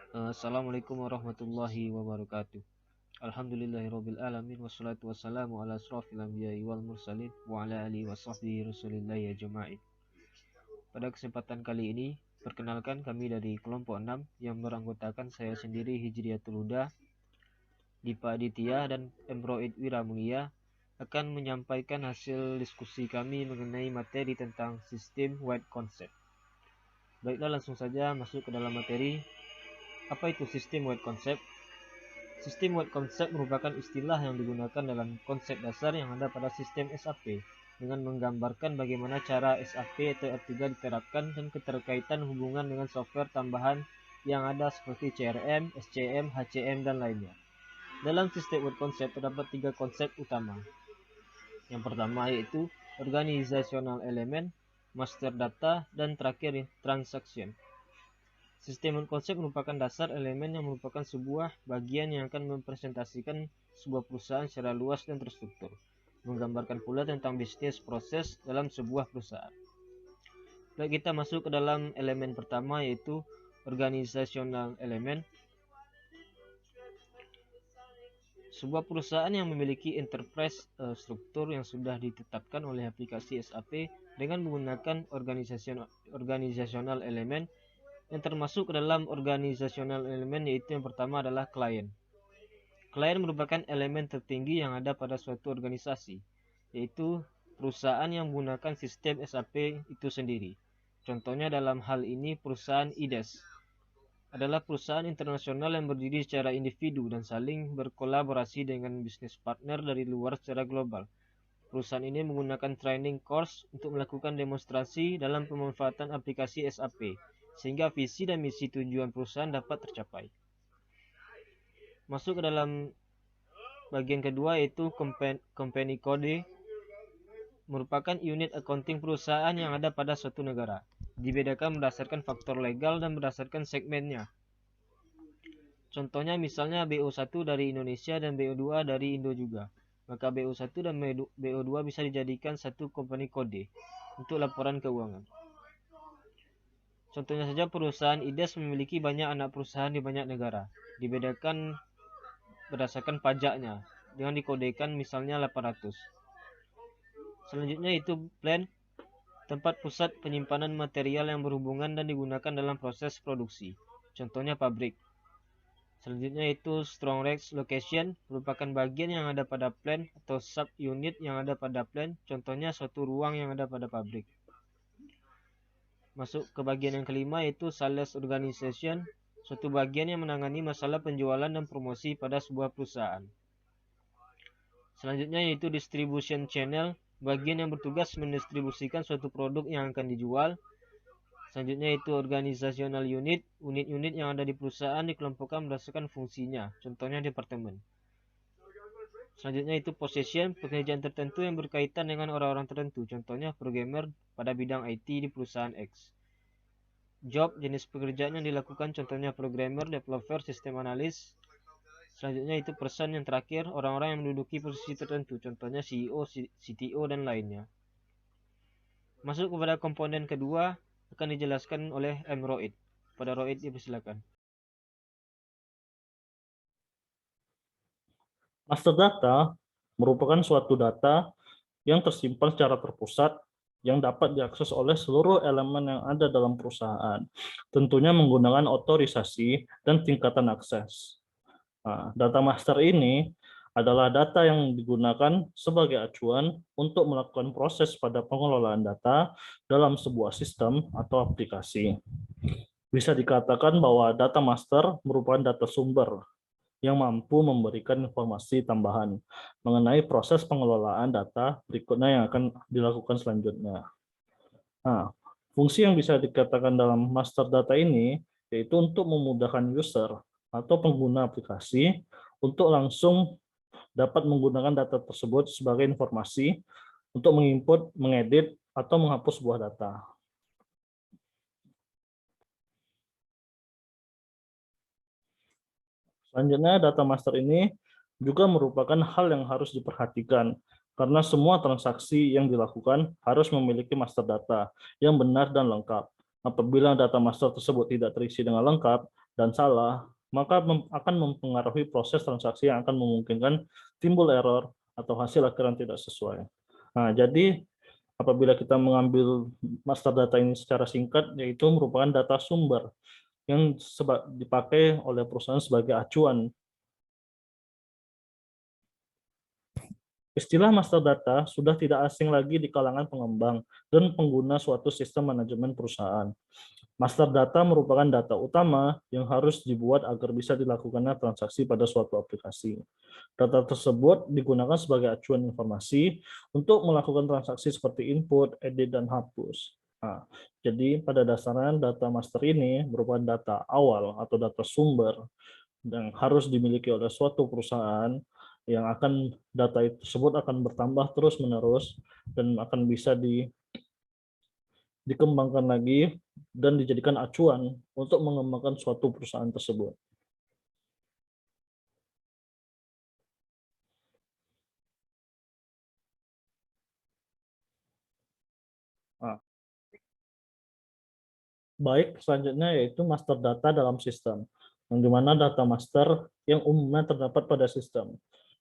Assalamualaikum warahmatullahi wabarakatuh. Alhamdulillahirabbil alamin wassalatu wassalamu ala asrofil anbiya'i wal mursalin wa ala alihi washabbihi rasulillahi ajma'in. Pada kesempatan kali ini, perkenalkan kami dari kelompok 6 yang beranggotakan saya sendiri Hijriyatul Huda, Dipa Aditya dan Emroid Wiramulia akan menyampaikan hasil diskusi kami mengenai materi tentang sistem wide concept. Baiklah, langsung saja masuk ke dalam materi. Apa itu sistem wide concept? Sistem wide concept merupakan istilah yang digunakan dalam konsep dasar yang ada pada sistem SAP dengan menggambarkan bagaimana cara SAP atau R3 diterapkan dan keterkaitan hubungan dengan software tambahan yang ada seperti CRM, SCM, HCM, dan lainnya. Dalam sistem wide concept terdapat 3 konsep utama. Yang pertama yaitu organizational element, master data, dan terakhir transaction. Sistem konsep merupakan dasar elemen yang merupakan sebuah bagian yang akan mempresentasikan sebuah perusahaan secara luas dan terstruktur, menggambarkan pula tentang bisnis proses dalam sebuah perusahaan. Baik, kita masuk ke dalam elemen pertama yaitu organizational element. Sebuah perusahaan yang memiliki enterprise struktur yang sudah ditetapkan oleh aplikasi SAP dengan menggunakan organizational element yang termasuk ke dalam organizational element, yaitu yang pertama adalah klien. Klien merupakan elemen tertinggi yang ada pada suatu organisasi, yaitu perusahaan yang menggunakan sistem SAP itu sendiri. Contohnya dalam hal ini perusahaan IDES adalah perusahaan internasional yang berdiri secara individu dan saling berkolaborasi dengan bisnis partner dari luar secara global. Perusahaan ini menggunakan training course untuk melakukan demonstrasi dalam pemanfaatan aplikasi SAP, sehingga visi dan misi tujuan perusahaan dapat tercapai. Masuk ke dalam bagian kedua yaitu company code, merupakan unit accounting perusahaan yang ada pada suatu negara. Dibedakan berdasarkan faktor legal dan berdasarkan segmennya. Contohnya misalnya BO1 dari Indonesia dan BO2 dari Indo juga. Maka BO1 dan BO2 bisa dijadikan satu company code untuk laporan keuangan. Contohnya saja perusahaan IDES memiliki banyak anak perusahaan di banyak negara. Dibedakan berdasarkan pajaknya dengan dikodekan misalnya 800. Selanjutnya itu plant, tempat pusat penyimpanan material yang berhubungan dan digunakan dalam proses produksi. Contohnya pabrik. Selanjutnya itu strong rack location, merupakan bagian yang ada pada plant atau sub unit yang ada pada plant. Contohnya suatu ruang yang ada pada pabrik. Masuk ke bagian yang kelima yaitu sales organization, suatu bagian yang menangani masalah penjualan dan promosi pada sebuah perusahaan. Selanjutnya yaitu distribution channel, bagian yang bertugas mendistribusikan suatu produk yang akan dijual. Selanjutnya itu organizational unit, unit-unit yang ada di perusahaan dikelompokkan berdasarkan fungsinya, contohnya departemen. Selanjutnya itu possession, pekerjaan tertentu yang berkaitan dengan orang-orang tertentu, contohnya programmer pada bidang IT di perusahaan X. Job, jenis pekerjaan yang dilakukan, contohnya programmer, developer, sistem analis. Selanjutnya itu person yang terakhir, orang-orang yang menduduki posisi tertentu, contohnya CEO, CTO, dan lainnya. Masuk kepada komponen kedua, akan dijelaskan oleh M. Roid. Pada Roid, dipersilakan. Master data merupakan suatu data yang tersimpan secara terpusat yang dapat diakses oleh seluruh elemen yang ada dalam perusahaan, tentunya menggunakan otorisasi dan tingkatan akses. Nah, data master ini adalah data yang digunakan sebagai acuan untuk melakukan proses pada pengelolaan data dalam sebuah sistem atau aplikasi. Bisa dikatakan bahwa data master merupakan data sumber yang mampu memberikan informasi tambahan mengenai proses pengelolaan data berikutnya yang akan dilakukan selanjutnya. Nah, fungsi yang bisa dikatakan dalam master data ini yaitu untuk memudahkan user atau pengguna aplikasi untuk langsung dapat menggunakan data tersebut sebagai informasi untuk menginput, mengedit, atau menghapus sebuah data. Selanjutnya, data master ini juga merupakan hal yang harus diperhatikan karena semua transaksi yang dilakukan harus memiliki master data yang benar dan lengkap. Apabila data master tersebut tidak terisi dengan lengkap, dan salah, maka akan mempengaruhi proses transaksi yang akan memungkinkan timbul error atau hasil akhir yang tidak sesuai. Nah, jadi apabila kita mengambil master data ini secara singkat, yaitu merupakan data sumber yang dipakai oleh perusahaan sebagai acuan. Istilah master data sudah tidak asing lagi di kalangan pengembang dan pengguna suatu sistem manajemen perusahaan. Master data merupakan data utama yang harus dibuat agar bisa dilakukannya transaksi pada suatu aplikasi. Data tersebut digunakan sebagai acuan informasi untuk melakukan transaksi seperti input, edit, dan hapus. Nah, jadi pada dasarnya data master ini merupakan data awal atau data sumber yang harus dimiliki oleh suatu perusahaan yang akan data tersebut akan bertambah terus-menerus dan akan bisa dikembangkan lagi dan dijadikan acuan untuk mengembangkan suatu perusahaan tersebut. Nah, baik, selanjutnya yaitu master data dalam sistem, yang dimana data master yang umumnya terdapat pada sistem.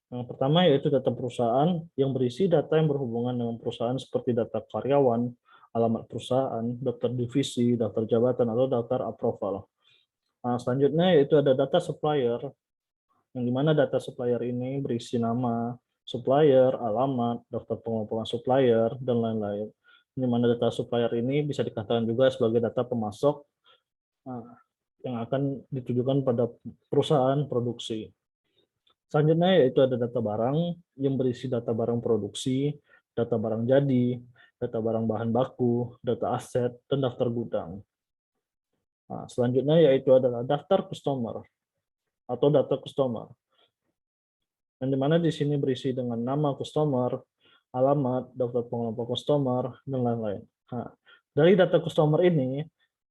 Yang pertama yaitu data perusahaan yang berisi data yang berhubungan dengan perusahaan seperti data karyawan, alamat perusahaan, daftar divisi, daftar jabatan, atau daftar approval. Nah, selanjutnya yaitu ada data supplier, yang dimana data supplier ini berisi nama supplier, alamat, daftar pengumpulan supplier, dan lain-lain. Di mana data supplier ini bisa dikatakan juga sebagai data pemasok yang akan ditujukan pada perusahaan produksi. Selanjutnya yaitu ada data barang yang berisi data barang produksi, data barang jadi, data barang bahan baku, data aset, dan daftar gudang. Nah, selanjutnya yaitu adalah daftar customer atau data customer, yang dimana di sini berisi dengan nama customer, alamat, daftar pengelompok customer, dan lain-lain. Nah, dari data customer ini,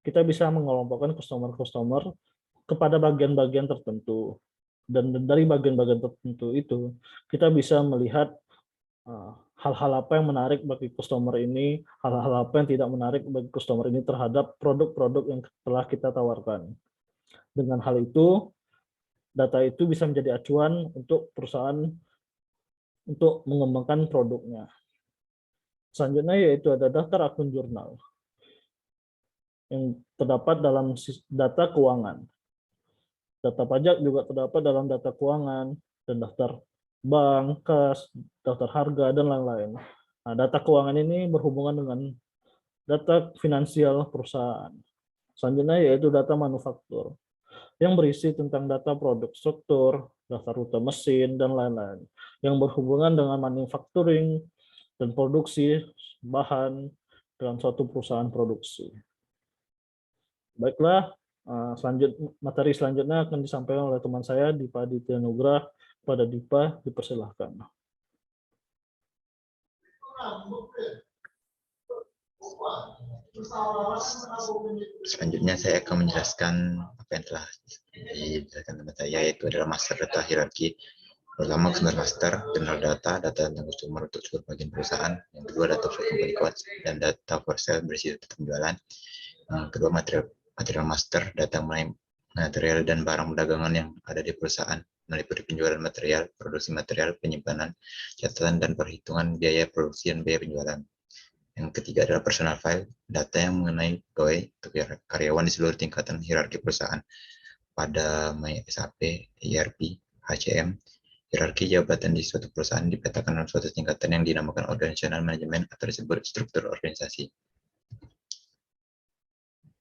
kita bisa mengelompokkan customer-customer kepada bagian-bagian tertentu. Dan dari bagian-bagian tertentu itu, kita bisa melihat hal-hal apa yang menarik bagi customer ini, hal-hal apa yang tidak menarik bagi customer ini terhadap produk-produk yang telah kita tawarkan. Dengan hal itu, data itu bisa menjadi acuan untuk perusahaan untuk mengembangkan produknya. Selanjutnya yaitu ada daftar akun jurnal yang terdapat dalam data keuangan. Data pajak juga terdapat dalam data keuangan dan daftar bank, kas, daftar harga, dan lain-lain. Nah, data keuangan ini berhubungan dengan data finansial perusahaan. Selanjutnya yaitu data manufaktur yang berisi tentang data produk struktur, daftar rute mesin, dan lain-lain yang berhubungan dengan manufacturing dan produksi bahan dalam suatu perusahaan produksi. Baiklah, materi selanjutnya akan disampaikan oleh teman saya, Dipa Aditya Nugrah. Pada Dipa, dipersilahkan. Selanjutnya saya akan menjelaskan apa yang telah dijelaskan teman saya, yaitu adalah master data hierarki. Pertama, customer master, general data tentang customer untuk seluruh bagian perusahaan. Yang kedua, data for company codes dan data for sale berisi data penjualan. Yang kedua, material master, data mengenai material dan barang dagangan yang ada di perusahaan, meliputi penjualan material, produksi material, penyimpanan, catatan, dan perhitungan biaya produksi dan biaya penjualan. Yang ketiga adalah personal file, data yang mengenai pegawai atau karyawan di seluruh tingkatan hierarki perusahaan pada SAP, ERP, HCM. Hierarki jabatan di suatu perusahaan dipetakan dalam suatu tingkatan yang dinamakan organizational management atau disebut struktur organisasi.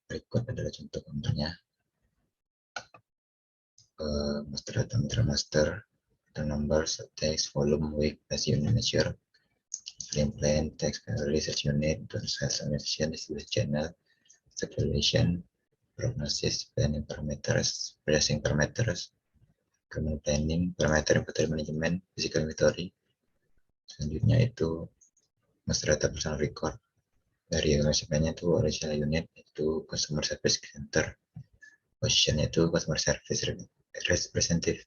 Berikut adalah contoh gambarnya. Master data, material master, the numbers, text, volume, weight, as unit measure, plan, text, research unit, sales organization, distribution channel, circulation, prognosis, planning parameters, pricing parameters, criminal planning, parameter inventory management, physical inventory. Selanjutnya itu master data personal record. Dari manajemennya itu original unit itu customer service center, positionnya itu customer service representative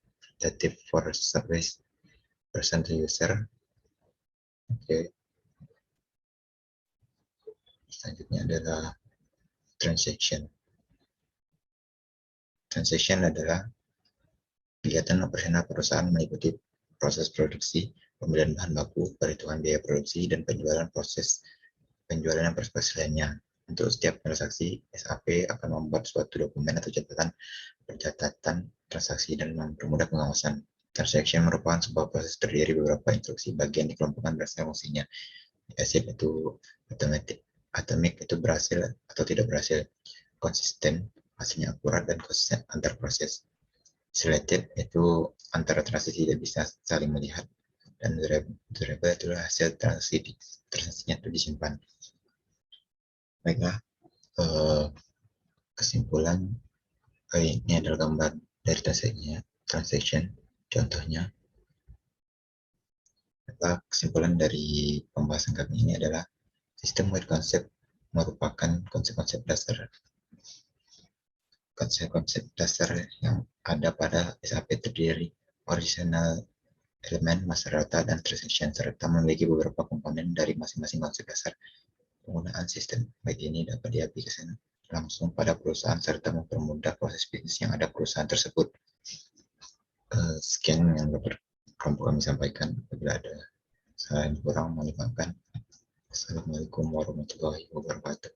for service person to user. Oke. Selanjutnya adalah transaction. Transaction adalah kegiatan operasional perusahaan meliputi proses produksi, pembelian bahan baku, perhitungan biaya produksi, dan penjualan dan proses lainnya. Untuk setiap transaksi, SAP akan membuat suatu dokumen atau pencatatan transaksi dan mempermudah pengawasan. Transaction merupakan sebuah proses terdiri beberapa instruksi bagian dikelompokkan berdasarkan fungsinya. Asif itu atomic itu berhasil atau tidak berhasil, konsisten hasilnya akurat dan konsisten antar proses. Selected itu antara transaksi tidak bisa saling melihat, dan durable itulah hasil transaksinya itu disimpan. Baiklah, kesimpulan ini adalah gambar dari transaction. Contohnya, kesimpulan dari pembahasan kami ini adalah sistem wide concept merupakan konsep-konsep dasar yang ada pada SAP terdiri original elemen, master data, dan transaction, serta memiliki beberapa komponen dari masing-masing konsep dasar. Penggunaan sistem baik ini dapat diaplikasikan langsung pada perusahaan serta mempermudah proses bisnis yang ada perusahaan tersebut. Sekian yang dapat kelompok kami sampaikan. Apabila ada salah yang kurang, mohon dimaafkan. Assalamualaikum warahmatullahi wabarakatuh.